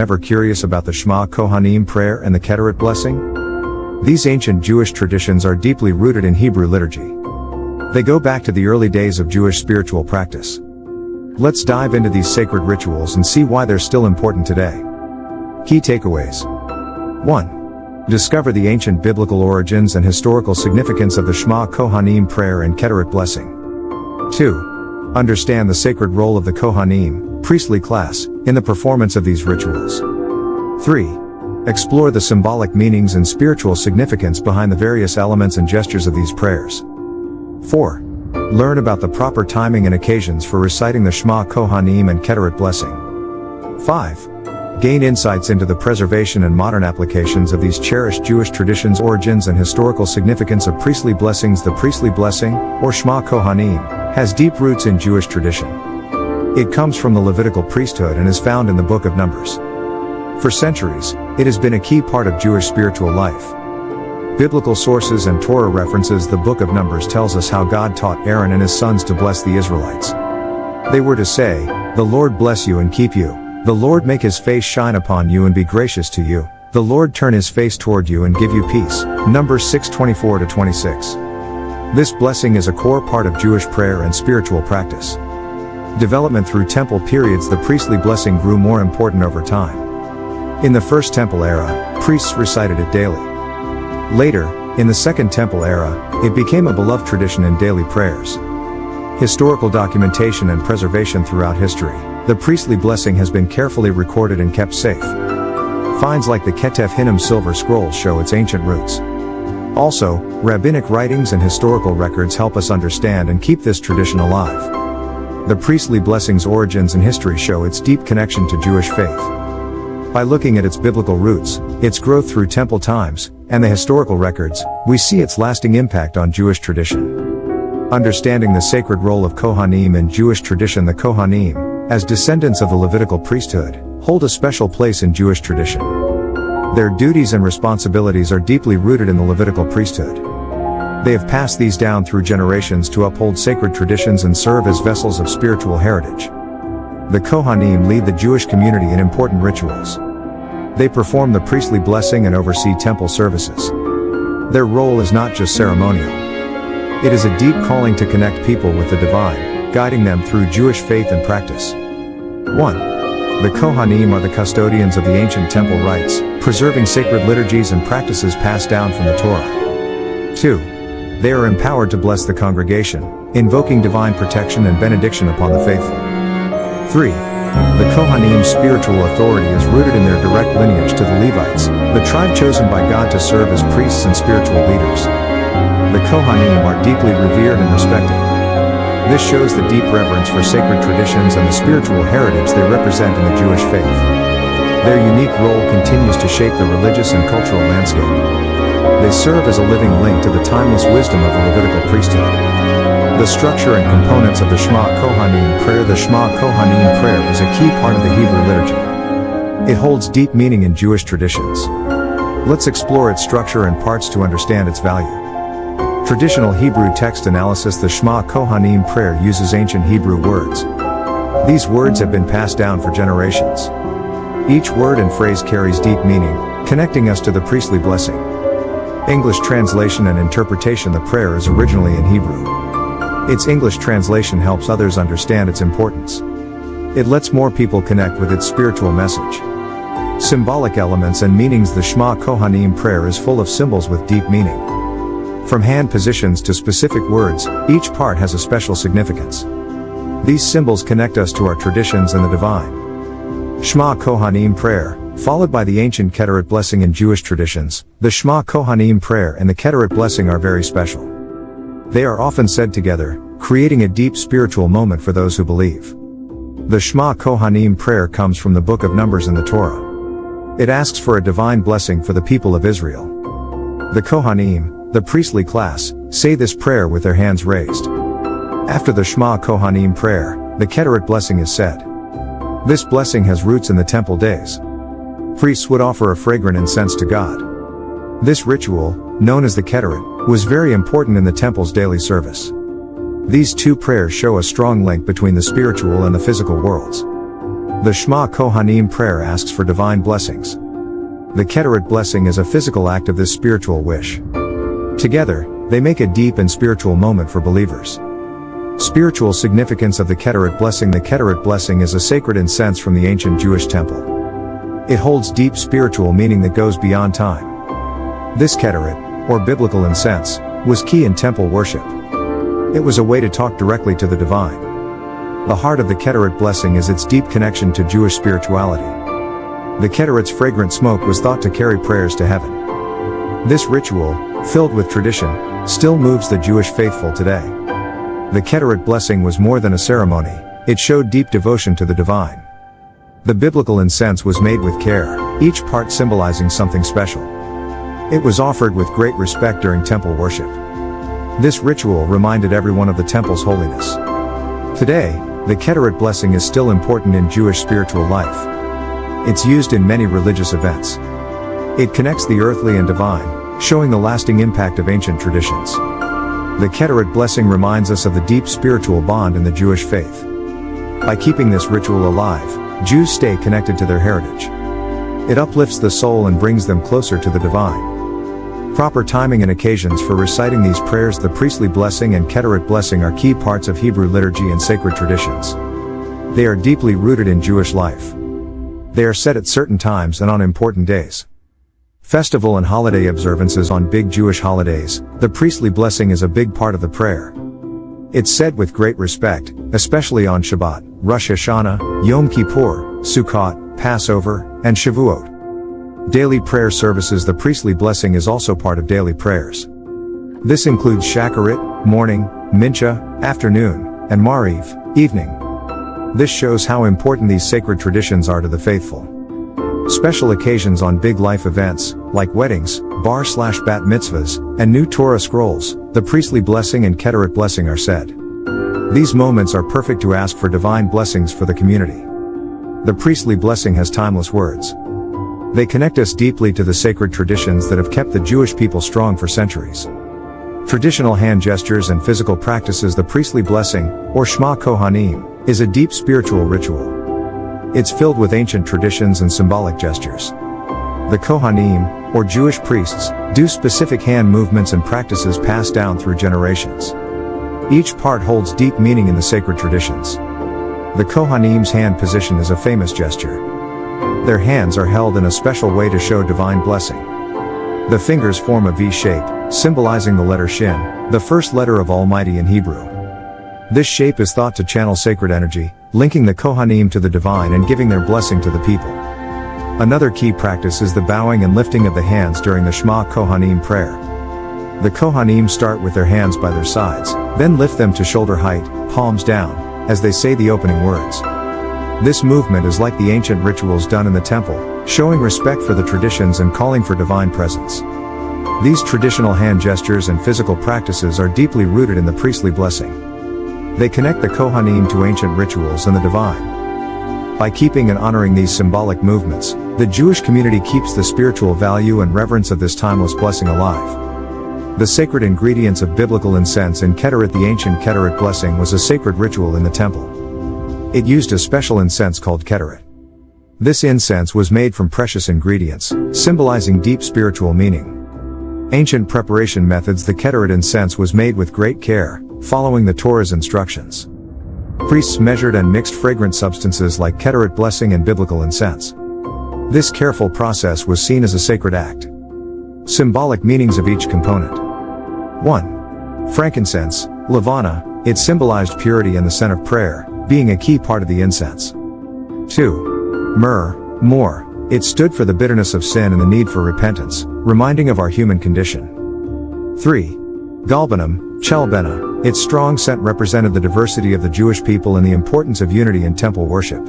Ever curious about the SHEMA KOHANIM prayer and the KETORET blessing? These ancient Jewish traditions are deeply rooted in Hebrew liturgy. They go back to the early days of Jewish spiritual practice. Let's dive into these sacred rituals and see why they're still important today. Key takeaways. 1. Discover the ancient biblical origins and historical significance of the SHEMA KOHANIM prayer and KETORET blessing. 2. Understand the sacred role of the Kohanim, priestly class, in the performance of these rituals. 3. Explore the symbolic meanings and spiritual significance behind the various elements and gestures of these prayers. 4. Learn about the proper timing and occasions for reciting the SHEMA KOHANIM and KETORET blessing. 5. Gain insights into the preservation and modern applications of these cherished Jewish traditions, origins and historical significance of priestly blessings. The priestly blessing, or SHEMA KOHANIM, has deep roots in Jewish tradition. It comes from the Levitical priesthood and is found in the Book of Numbers. For centuries, it has been a key part of Jewish spiritual life. Biblical sources and Torah references. The Book of Numbers tells us how God taught Aaron and his sons to bless the Israelites. They were to say, "The Lord bless you and keep you. The Lord make his face shine upon you and be gracious to you. The Lord turn his face toward you and give you peace." Numbers 6:24-26. This blessing is a core part of Jewish prayer and spiritual practice. Development through temple periods. The priestly blessing grew more important over time. In the First Temple era, priests recited it daily. Later, in the Second Temple era, it became a beloved tradition in daily prayers. Historical documentation and preservation. Throughout history, the priestly blessing has been carefully recorded and kept safe. Finds like the Ketef Hinnom silver scrolls show its ancient roots. Also, rabbinic writings and historical records help us understand and keep this tradition alive. The priestly blessing's origins and history show its deep connection to Jewish faith. By looking at its biblical roots, its growth through temple times, and the historical records, we see its lasting impact on Jewish tradition. Understanding the sacred role of Kohanim in Jewish tradition. The Kohanim, as descendants of the Levitical priesthood, hold a special place in Jewish tradition. Their duties and responsibilities are deeply rooted in the Levitical priesthood. They have passed these down through generations to uphold sacred traditions and serve as vessels of spiritual heritage. The Kohanim lead the Jewish community in important rituals. They perform the priestly blessing and oversee temple services. Their role is not just ceremonial. It is a deep calling to connect people with the divine, guiding them through Jewish faith and practice. 1. The Kohanim are the custodians of the ancient temple rites, preserving sacred liturgies and practices passed down from the Torah. 2. They are empowered to bless the congregation, invoking divine protection and benediction upon the faithful. 3. The Kohanim's spiritual authority is rooted in their direct lineage to the Levites, the tribe chosen by God to serve as priests and spiritual leaders. The Kohanim are deeply revered and respected. This shows the deep reverence for sacred traditions and the spiritual heritage they represent in the Jewish faith. Their unique role continues to shape the religious and cultural landscape. They serve as a living link to the timeless wisdom of the Levitical priesthood. The structure and components of the SHEMA KOHANIM prayer. The SHEMA KOHANIM prayer is a key part of the Hebrew liturgy. It holds deep meaning in Jewish traditions. Let's explore its structure and parts to understand its value. Traditional Hebrew text analysis. The SHEMA KOHANIM prayer uses ancient Hebrew words. These words have been passed down for generations. Each word and phrase carries deep meaning, connecting us to the priestly blessing. English translation and interpretation. The prayer is originally in Hebrew. Its English translation helps others understand its importance. It lets more people connect with its spiritual message. Symbolic elements and meanings. The SHEMA KOHANIM prayer is full of symbols with deep meaning. From hand positions to specific words, each part has a special significance. These symbols connect us to our traditions and the divine. SHEMA KOHANIM prayer, followed by the ancient KETORET blessing in Jewish traditions. The SHEMA KOHANIM prayer and the KETORET blessing are very special. They are often said together, creating a deep spiritual moment for those who believe. The SHEMA KOHANIM prayer comes from the Book of Numbers in the Torah. It asks for a divine blessing for the people of Israel. The Kohanim, the priestly class, say this prayer with their hands raised. After the SHEMA KOHANIM prayer, the KETORET blessing is said. This blessing has roots in the temple days. Priests would offer a fragrant incense to God. This ritual, known as the KETORET, was very important in the temple's daily service. These two prayers show a strong link between the spiritual and the physical worlds. The SHEMA KOHANIM prayer asks for divine blessings. The KETORET blessing is a physical act of this spiritual wish. Together, they make a deep and spiritual moment for believers. Spiritual significance of the KETORET blessing. The KETORET blessing is a sacred incense from the ancient Jewish temple. It holds deep spiritual meaning that goes beyond time. This KETORET, or biblical incense, was key in temple worship. It was a way to talk directly to the divine. The heart of the KETORET blessing is its deep connection to Jewish spirituality. The KETORET's fragrant smoke was thought to carry prayers to heaven. This ritual, filled with tradition, still moves the Jewish faithful today. The KETORET blessing was more than a ceremony, it showed deep devotion to the divine. The biblical incense was made with care, each part symbolizing something special. It was offered with great respect during temple worship. This ritual reminded everyone of the temple's holiness. Today, the KETORET blessing is still important in Jewish spiritual life. It's used in many religious events. It connects the earthly and divine, showing the lasting impact of ancient traditions. The KETORET blessing reminds us of the deep spiritual bond in the Jewish faith. By keeping this ritual alive, Jews stay connected to their heritage. It uplifts the soul and brings them closer to the divine. Proper timing and occasions for reciting these prayers. The priestly blessing and KETORET blessing are key parts of Hebrew liturgy and sacred traditions. They are deeply rooted in Jewish life. They are said at certain times and on important days. Festival and holiday observances. On big Jewish holidays, the priestly blessing is a big part of the prayer. It's said with great respect, especially on Shabbat, Rosh Hashanah, Yom Kippur, Sukkot, Passover, and Shavuot. Daily prayer services. The priestly blessing is also part of daily prayers. This includes Shacharit, morning, Mincha, afternoon, and Mariv, evening. This shows how important these sacred traditions are to the faithful. Special occasions. On big life events, like weddings, bar/bat mitzvahs, and new Torah scrolls, the priestly blessing and KETORET blessing are said. These moments are perfect to ask for divine blessings for the community. The priestly blessing has timeless words. They connect us deeply to the sacred traditions that have kept the Jewish people strong for centuries. Traditional hand gestures and physical practices. The priestly blessing, or SHEMA KOHANIM, is a deep spiritual ritual. It's filled with ancient traditions and symbolic gestures. The Kohanim, or Jewish priests, do specific hand movements and practices passed down through generations. Each part holds deep meaning in the sacred traditions. The Kohanim's hand position is a famous gesture. Their hands are held in a special way to show divine blessing. The fingers form a V shape, symbolizing the letter Shin, the first letter of Almighty in Hebrew. This shape is thought to channel sacred energy, linking the Kohanim to the divine and giving their blessing to the people. Another key practice is the bowing and lifting of the hands during the SHEMA KOHANIM prayer. The Kohanim start with their hands by their sides, then lift them to shoulder height, palms down, as they say the opening words. This movement is like the ancient rituals done in the temple, showing respect for the traditions and calling for divine presence. These traditional hand gestures and physical practices are deeply rooted in the priestly blessing. They connect the Kohanim to ancient rituals and the divine. By keeping and honoring these symbolic movements, the Jewish community keeps the spiritual value and reverence of this timeless blessing alive. The sacred ingredients of biblical incense in KETORET. The ancient KETORET blessing was a sacred ritual in the temple. It used a special incense called KETORET. This incense was made from precious ingredients, symbolizing deep spiritual meaning. Ancient preparation methods. The KETORET incense was made with great care, following the Torah's instructions. Priests measured and mixed fragrant substances like KETORET blessing and biblical incense. This careful process was seen as a sacred act. Symbolic meanings of each component. 1. Frankincense, Lavana, it symbolized purity and the scent of prayer, being a key part of the incense. 2. Myrrh, more, it stood for the bitterness of sin and the need for repentance, reminding of our human condition. 3. Galbanum, Chelbena, its strong scent represented the diversity of the Jewish people and the importance of unity in temple worship.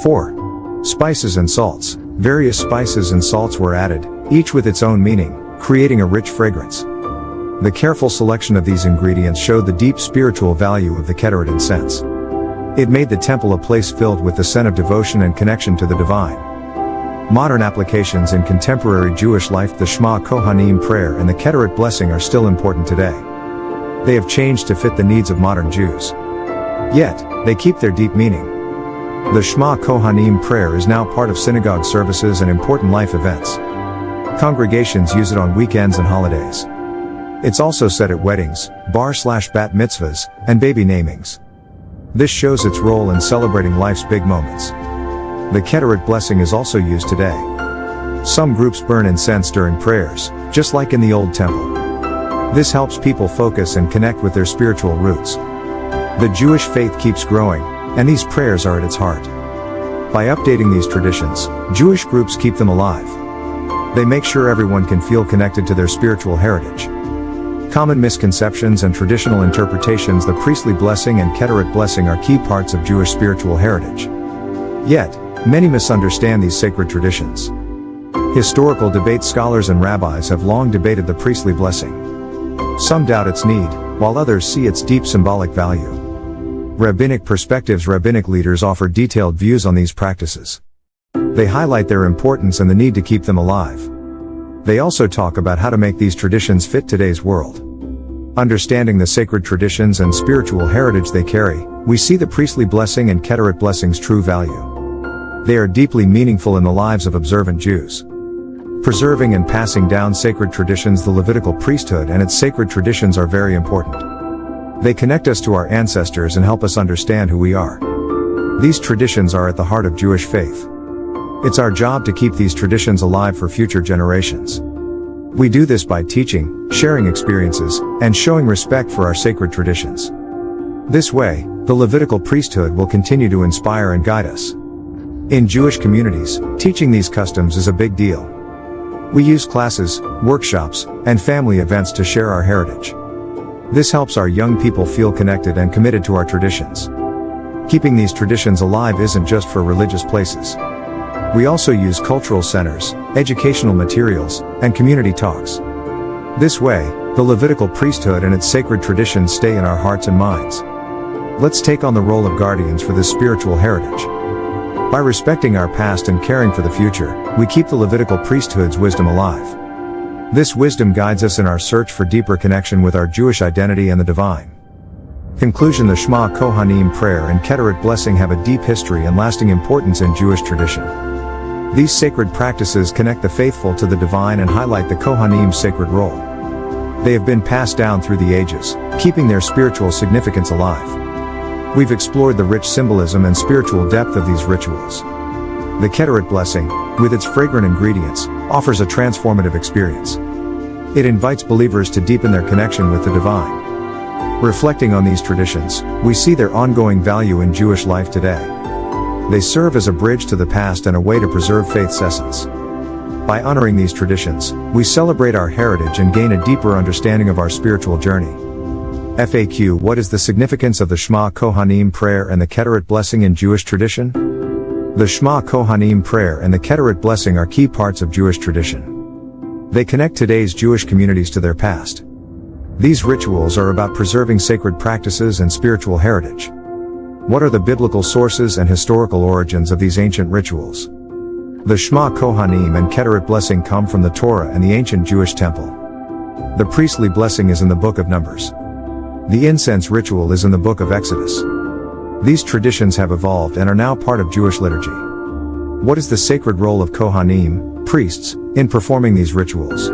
4. Spices and salts, various spices and salts were added, each with its own meaning, creating a rich fragrance. The careful selection of these ingredients showed the deep spiritual value of the KETORET incense. It made the temple a place filled with the scent of devotion and connection to the divine. Modern applications in contemporary Jewish life. The SHEMA KOHANIM prayer and the KETORET blessing are still important today. They have changed to fit the needs of modern Jews. Yet, they keep their deep meaning. The Shema Kohanim prayer is now part of synagogue services and important life events. Congregations use it on weekends and holidays. It's also said at weddings, bar/bat mitzvahs, and baby namings. This shows its role in celebrating life's big moments. The Ketoret blessing is also used today. Some groups burn incense during prayers, just like in the Old Temple. This helps people focus and connect with their spiritual roots. The Jewish faith keeps growing, and these prayers are at its heart. By updating these traditions, Jewish groups keep them alive. They make sure everyone can feel connected to their spiritual heritage. Common misconceptions and traditional interpretations: the priestly blessing and Ketoret blessing are key parts of Jewish spiritual heritage. Yet, many misunderstand these sacred traditions. Historical debate: scholars and rabbis have long debated the priestly blessing. Some doubt its need, while others see its deep symbolic value. Rabbinic perspectives: rabbinic leaders offer detailed views on these practices. They highlight their importance and the need to keep them alive. They also talk about how to make these traditions fit today's world. Understanding the sacred traditions and spiritual heritage they carry, we see the priestly blessing and Ketoret blessing's true value. They are deeply meaningful in the lives of observant Jews. Preserving and passing down sacred traditions: the Levitical priesthood and its sacred traditions are very important. They connect us to our ancestors and help us understand who we are. These traditions are at the heart of Jewish faith. It's our job to keep these traditions alive for future generations. We do this by teaching, sharing experiences, and showing respect for our sacred traditions. This way, the Levitical priesthood will continue to inspire and guide us. In Jewish communities, teaching these customs is a big deal. We use classes, workshops, and family events to share our heritage. This helps our young people feel connected and committed to our traditions. Keeping these traditions alive isn't just for religious places. We also use cultural centers, educational materials, and community talks. This way, the Levitical priesthood and its sacred traditions stay in our hearts and minds. Let's take on the role of guardians for this spiritual heritage. By respecting our past and caring for the future, we keep the Levitical priesthood's wisdom alive. This wisdom guides us in our search for deeper connection with our Jewish identity and the divine. Conclusion: the Shema Kohanim prayer and Ketoret blessing have a deep history and lasting importance in Jewish tradition. These sacred practices connect the faithful to the divine and highlight the Kohanim's sacred role. They have been passed down through the ages, keeping their spiritual significance alive. We've explored the rich symbolism and spiritual depth of these rituals. The Ketoret blessing, with its fragrant ingredients, offers a transformative experience. It invites believers to deepen their connection with the divine. Reflecting on these traditions, we see their ongoing value in Jewish life today. They serve as a bridge to the past and a way to preserve faith's essence. By honoring these traditions, we celebrate our heritage and gain a deeper understanding of our spiritual journey. FAQ: what is the significance of the Shema Kohanim prayer and the Ketoret blessing in Jewish tradition? The Shema Kohanim prayer and the Ketoret blessing are key parts of Jewish tradition. They connect today's Jewish communities to their past. These rituals are about preserving sacred practices and spiritual heritage. What are the biblical sources and historical origins of these ancient rituals? The Shema Kohanim and Ketoret blessing come from the Torah and the ancient Jewish temple. The priestly blessing is in the book of Numbers. The incense ritual is in the book of Exodus. These traditions have evolved and are now part of Jewish liturgy. What is the sacred role of Kohanim, priests, in performing these rituals?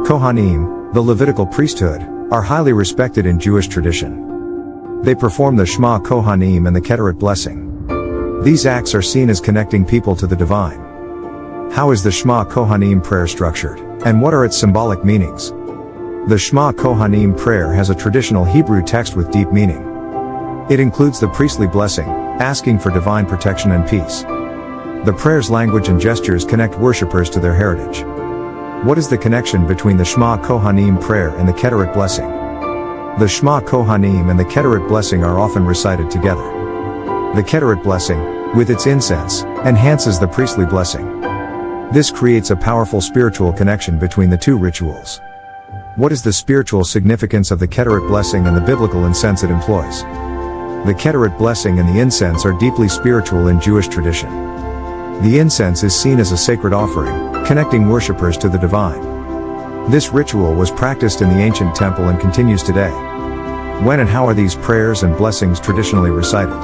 Kohanim, the Levitical priesthood, are highly respected in Jewish tradition. They perform the Shema Kohanim and the Ketoret blessing. These acts are seen as connecting people to the divine. How is the Shema Kohanim prayer structured, and what are its symbolic meanings? The Shema Kohanim prayer has a traditional Hebrew text with deep meaning. It includes the priestly blessing, asking for divine protection and peace. The prayer's language and gestures connect worshippers to their heritage. What is the connection between the Shema Kohanim prayer and the Ketoret blessing? The Shema Kohanim and the Ketoret blessing are often recited together. The Ketoret blessing, with its incense, enhances the priestly blessing. This creates a powerful spiritual connection between the two rituals. What is the spiritual significance of the Ketoret blessing and the biblical incense it employs? The Ketoret blessing and the incense are deeply spiritual in Jewish tradition. The incense is seen as a sacred offering, connecting worshippers to the divine. This ritual was practiced in the ancient temple and continues today. When and how are these prayers and blessings traditionally recited?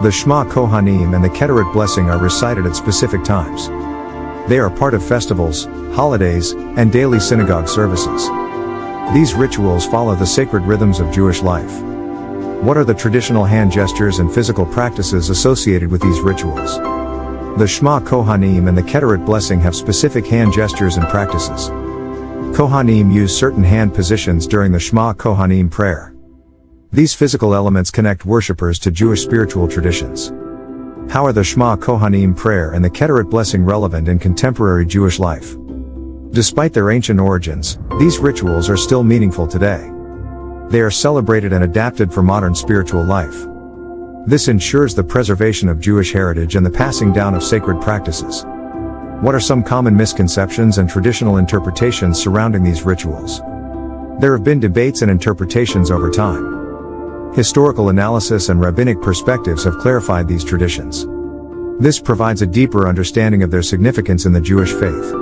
The Shema Kohanim and the KETORET blessing are recited at specific times. They are part of festivals, holidays, and daily synagogue services. These rituals follow the sacred rhythms of Jewish life. What are the traditional hand gestures and physical practices associated with these rituals? The Shema Kohanim and the KETORET blessing have specific hand gestures and practices. Kohanim use certain hand positions during the Shema Kohanim prayer. These physical elements connect worshippers to Jewish spiritual traditions. How are the Shema Kohanim prayer and the KETORET blessing relevant in contemporary Jewish life? Despite their ancient origins, these rituals are still meaningful today. They are celebrated and adapted for modern spiritual life. This ensures the preservation of Jewish heritage and the passing down of sacred practices. What are some common misconceptions and traditional interpretations surrounding these rituals? There have been debates and interpretations over time. Historical analysis and rabbinic perspectives have clarified these traditions. This provides a deeper understanding of their significance in the Jewish faith.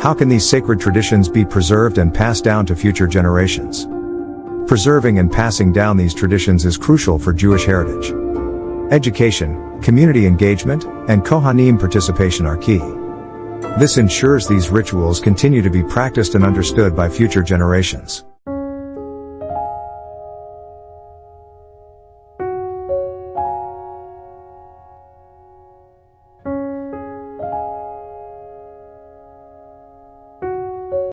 How can these sacred traditions be preserved and passed down to future generations? Preserving and passing down these traditions is crucial for Jewish heritage. Education, community engagement, and Kohanim participation are key. This ensures these rituals continue to be practiced and understood by future generations.